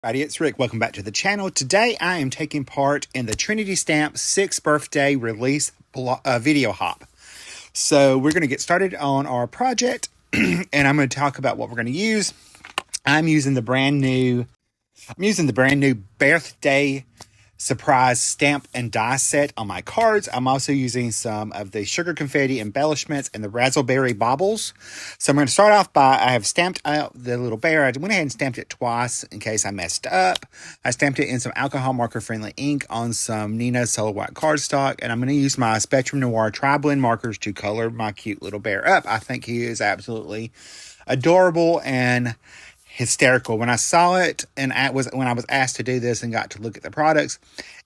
Everybody, it's Rick. Welcome back to the channel. Today I am taking part in the Trinity Stamp 6th birthday release video hop. So we're going to get started on our project and I'm going to talk about what we're going to use. I'm using the brand new Bear-thday surprise stamp and die set on my cards. I'm also using some of the sugar confetti embellishments and the raspberry baubles. So I'm going to start off by, I have stamped out the little bear. I went ahead and stamped it twice in case I messed up. I stamped it in some alcohol marker friendly ink on some Nina Solar White cardstock, and I'm going to use my Spectrum Noir tri-blend markers to color my cute little bear up. I think he is absolutely adorable and hysterical. When I saw it and when I was asked to do this and got to look at the products,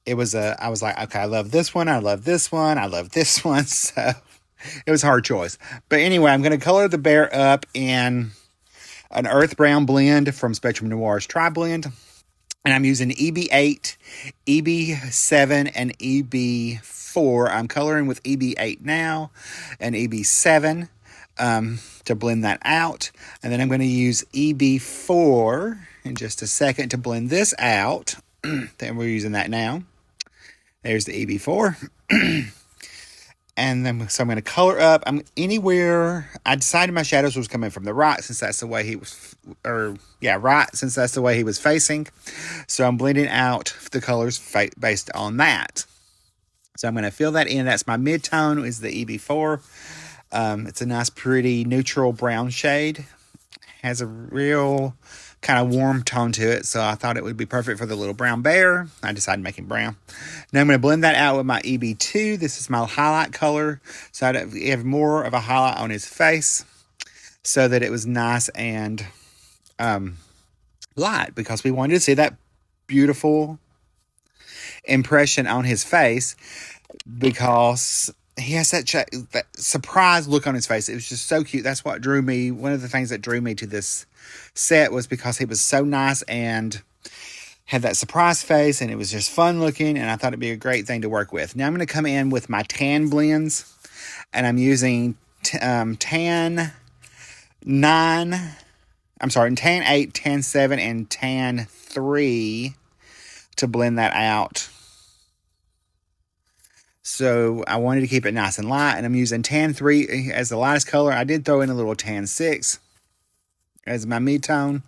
I was like, okay, I love this one, I love this one, I love this one. So it was a hard choice. But anyway, I'm going to color the bear up in an earth brown blend from Spectrum Noir's Tri-Blend. And I'm using EB8, EB7, and EB4. I'm coloring with EB8 now and EB7. To blend that out. And then I'm going to use EB4 in just a second to blend this out. Then we're using that now. There's the EB4. And then, so I'm going to color up. I decided my shadows was coming from the right since that's the way he was, since that's the way he was facing. So I'm blending out the colors based on that. So I'm going to fill that in. That's my mid-tone is the EB4. It's a nice, pretty, neutral brown shade. Has a real kind of warm tone to it, so I thought it would be perfect for the little brown bear. I decided to make him brown. Now I'm going to blend that out with my EB2. This is my highlight color, so I have more of a highlight on his face so that it was nice and light, because we wanted to see that beautiful impression on his face, because he has that surprised look on his face. It was just so cute. That's what drew me. One of the things that drew me to this set was because he was so nice and had that surprise face, and it was just fun looking, and I thought it'd be a great thing to work with. Now I'm going to come in with my tan blends, and I'm using tan 8, tan 7, and tan 3 to blend that out. So I wanted to keep it nice and light, and I'm using tan 3 as the lightest color. I did throw in a little tan 6 as my mid-tone.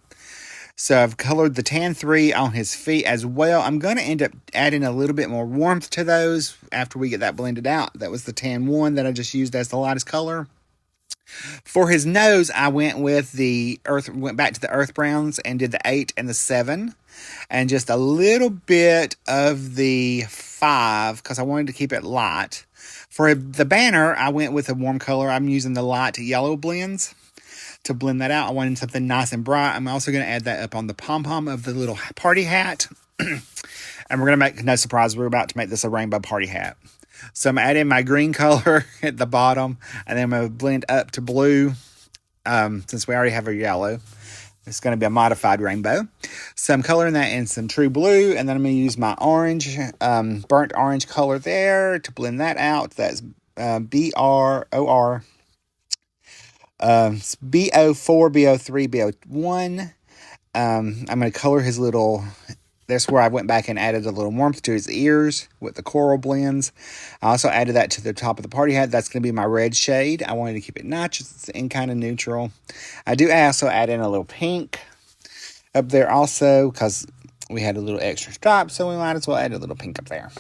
So I've colored the tan 3 on his feet as well. I'm going to end up adding a little bit more warmth to those after we get that blended out. That was the tan 1 that I just used as the lightest color. For his nose, I went back to the earth browns and did the 8 and the 7. And just a little bit of the 5 because I wanted to keep it light. For the banner, I went with a warm color. I'm using the light yellow blends to blend that out. I wanted something nice and bright. I'm also going to add that up on the pom-pom of the little party hat. And we're going to make, no surprise, we're about to make this a rainbow party hat. So I'm adding my green color at the bottom, and then I'm going to blend up to blue since we already have a yellow. It's going to be a modified rainbow. So I'm coloring that in some true blue, and then I'm going to use my orange, burnt orange color there to blend that out. That's BROR, BO4, BO3, BO1. I'm going to color his little... That's where I went back and added a little warmth to his ears with the coral blends. I also added that to the top of the party hat. That's going to be my red shade. I wanted to keep it nice and kind of neutral. I do also add in a little pink up there also because we had a little extra stripe, so we might as well add a little pink up there.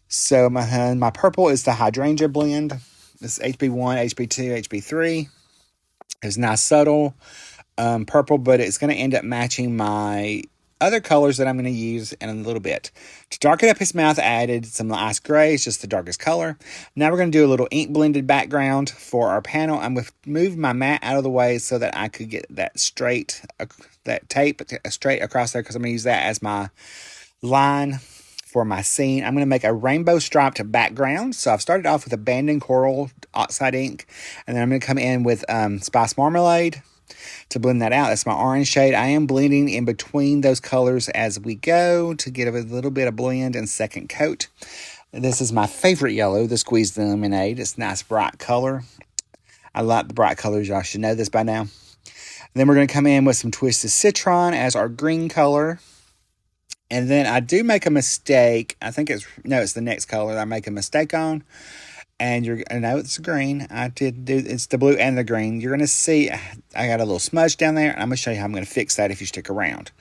So my purple is the hydrangea blend. This is HB1, HB2, HB3. It's nice subtle purple, but it's going to end up matching my other colors that I'm going to use in a little bit. To darken up his mouth, I added some ice gray. It's just the darkest color. Now we're going to do a little ink blended background for our panel. I'm going to move my mat out of the way so that I could get that tape straight across there, because I'm going to use that as my line for my scene. I'm going to make a rainbow striped background. So I've started off with abandoned coral oxide ink, and then I'm going to come in with Spice Marmalade to blend that out. That's my orange shade. I am blending in between those colors as we go to get a little bit of blend and second coat. This is my favorite yellow, the Squeezed Lemonade. It's a nice bright color. I like the bright colors. Y'all should know this by now. then we're going to come in with some Twisted Citron as our green color. And then I do make a mistake. I think it's the next color that I make a mistake on. And I know it's green. It's the blue and the green. You're going to see I got a little smudge down there. And I'm going to show you how I'm going to fix that if you stick around.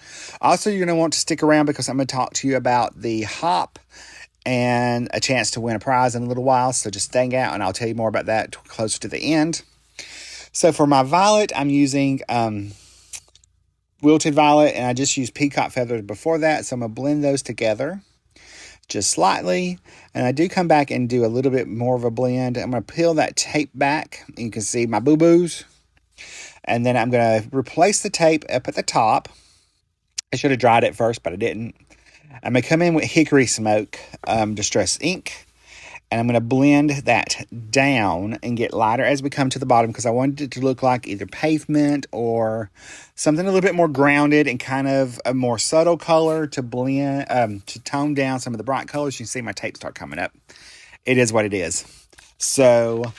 Also, you're going to want to stick around because I'm going to talk to you about the hop and a chance to win a prize in a little while. So just stay out and I'll tell you more about that closer to the end. So for my violet, I'm using wilted violet, and I just used peacock feathers before that. So I'm going to blend those together just slightly. And I do come back and do a little bit more of a blend. I'm going to peel that tape back. You can see my boo-boos. And then I'm going to replace the tape up at the top. I should have dried it first, but I didn't. I'm going to come in with Hickory Smoke Distress Ink. And I'm going to blend that down and get lighter as we come to the bottom because I wanted it to look like either pavement or something a little bit more grounded and kind of a more subtle color to blend, to tone down some of the bright colors. You can see my tape start coming up. It is what it is. So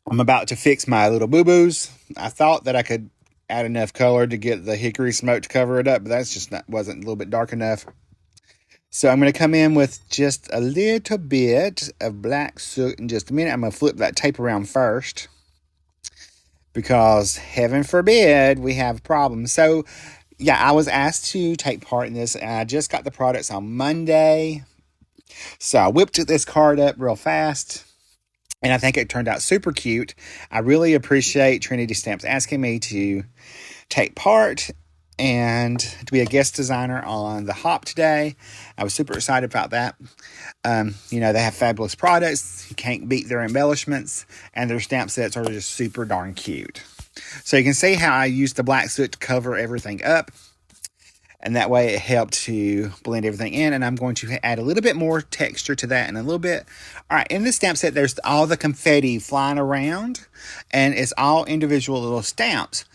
I'm about to fix my little boo-boos. I thought that I could add enough color to get the hickory smoke to cover it up, but that's just wasn't a little bit dark enough. So I'm going to come in with just a little bit of black soot in just a minute. I'm going to flip that tape around first because heaven forbid we have a problem. So yeah, I was asked to take part in this and I just got the products on Monday. So I whipped this card up real fast and I think it turned out super cute. I really appreciate Trinity Stamps asking me to take part and to be a guest designer on the hop today. I was super excited about that. They have fabulous products. You can't beat their embellishments, and their stamp sets are just super darn cute. So you can see how I used the black soot to cover everything up, and that way it helped to blend everything in, and I'm going to add a little bit more texture to that in a little bit. All right, in this stamp set, there's all the confetti flying around, and it's all individual little stamps,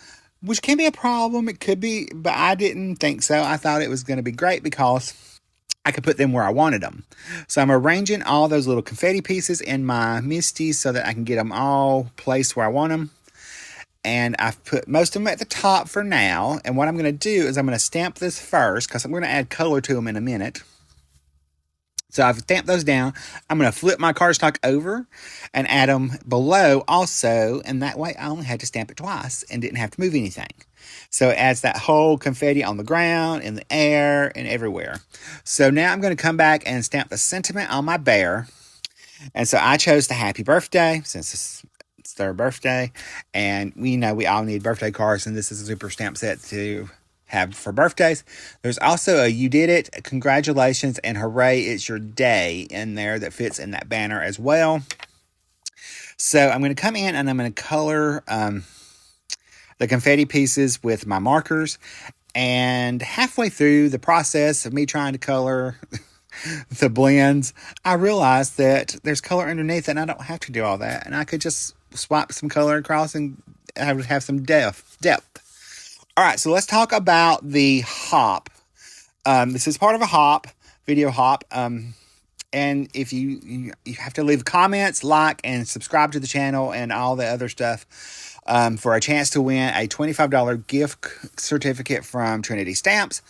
which can be a problem. It could be, but I didn't think so. I thought it was going to be great because I could put them where I wanted them. So I'm arranging all those little confetti pieces in my Misty so that I can get them all placed where I want them. And I've put most of them at the top for now. And what I'm going to do is I'm going to stamp this first because I'm going to add color to them in a minute. So I've stamped those down. I'm going to flip my cardstock over and add them below also. And that way I only had to stamp it twice and didn't have to move anything. So it adds that whole confetti on the ground, in the air, and everywhere. So now I'm going to come back and stamp the sentiment on my bear. And so I chose the happy birthday since it's their birthday. And we know we all need birthday cards. And this is a super stamp set to have for birthdays. There's also a you did it, congratulations, and hooray, it's your day in there that fits in that banner as well. So I'm going to come in and I'm going to color the confetti pieces with my markers. And halfway through the process of me trying to color the blends, I realized that there's color underneath and I don't have to do all that. And I could just swap some color across and I would have some depth. All right, so let's talk about the hop. This is part of a hop, video hop. And if you have to leave comments, like, and subscribe to the channel and all the other stuff for a chance to win a $25 gift certificate from Trinity Stamps.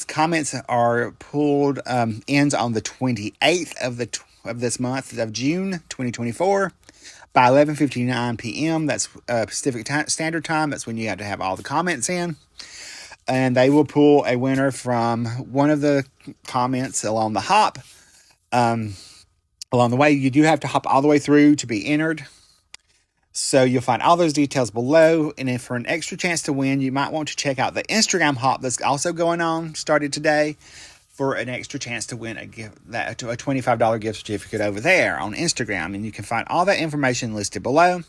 Comments are pulled, ends on the 28th of this month of June 2024. By 11:59 p.m., that's Pacific Standard Time. That's when you have to have all the comments in. And they will pull a winner from one of the comments along the hop. Along the way, you do have to hop all the way through to be entered. So you'll find all those details below. And if for an extra chance to win, you might want to check out the Instagram hop that's also going on, started today, for an extra chance to win a $25 gift certificate over there on Instagram. And you can find all that information listed below.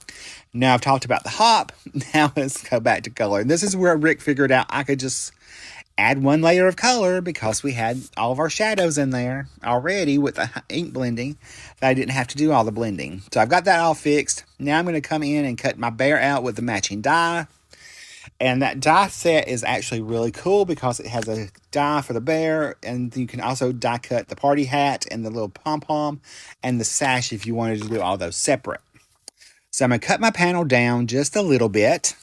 Now I've talked about the hop. Now let's go back to color. And this is where Rick figured out I could just add one layer of color because we had all of our shadows in there already with the ink blending. That I didn't have to do all the blending. So I've got that all fixed. Now I'm going to come in and cut my bear out with the matching die. And that die set is actually really cool because it has a die for the bear, and you can also die cut the party hat and the little pom-pom and the sash if you wanted to do all those separate. So I'm going to cut my panel down just a little bit.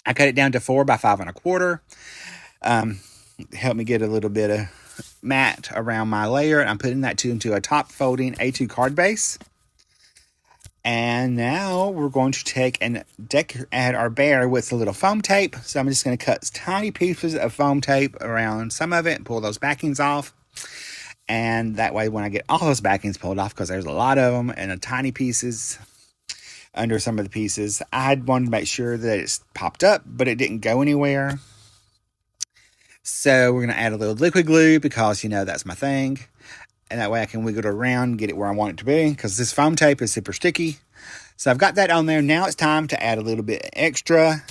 I cut it down to 4 by 5 1/4. Help me get a little bit of matte around my layer. And I'm putting that into a top folding A2 card base. And now we're going to take and add our bear with a little foam tape. So I'm just going to cut tiny pieces of foam tape around some of it and pull those backings off. And that way when I get all those backings pulled off, because there's a lot of them and the tiny pieces under some of the pieces, I wanted to make sure that it's popped up, but it didn't go anywhere. So we're going to add a little liquid glue because, that's my thing. And that way I can wiggle it around and get it where I want it to be, because this foam tape is super sticky. So I've got that on there. Now it's time to add a little bit extra,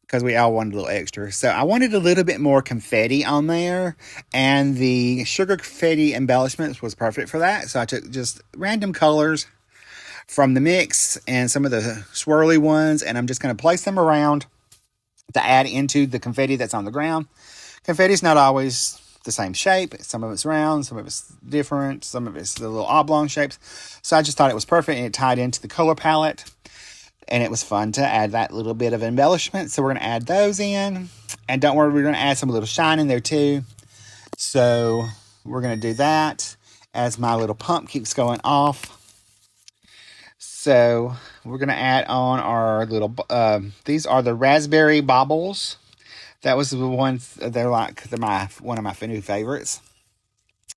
because we all wanted a little extra. So I wanted a little bit more confetti on there, and the sugar confetti embellishments was perfect for that. So I took just random colors from the mix and some of the swirly ones, and I'm just going to place them around to add into the confetti that's on the ground. Confetti is not always the same shape. Some of it's round, some of it's different, some of it's the little oblong shapes. So I just thought it was perfect, and it tied into the color palette, and it was fun to add that little bit of embellishment. So we're going to add those in, and don't worry, we're going to add some little shine in there too. So we're going to do that as my little pump keeps going off. So we're going to add on our little, these are the raspberry baubles. That was the ones, they're one of my new favorites.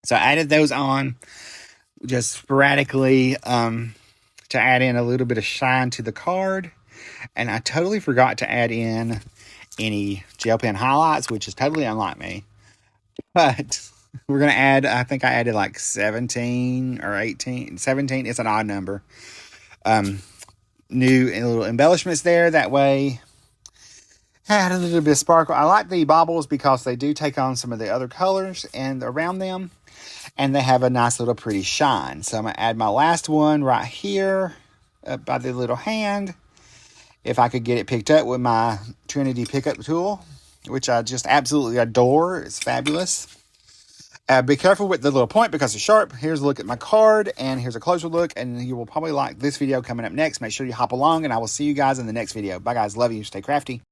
So I added those on just sporadically to add in a little bit of shine to the card. And I totally forgot to add in any gel pen highlights, which is totally unlike me. But we're going to add, I think I added like 17 or 18, 17. It's an odd number. New little embellishments there. That way, add a little bit of sparkle. I like the baubles because they do take on some of the other colors and around them, and they have a nice little pretty shine. So I'm going to add my last one right here by the little hand. If I could get it picked up with my Trinity pickup tool, which I just absolutely adore. It's fabulous. Be careful with the little point because it's sharp. Here's a look at my card, and here's a closer look, and you will probably like this video coming up next. Make sure you hop along, and I will see you guys in the next video. Bye, guys. Love you. Stay crafty.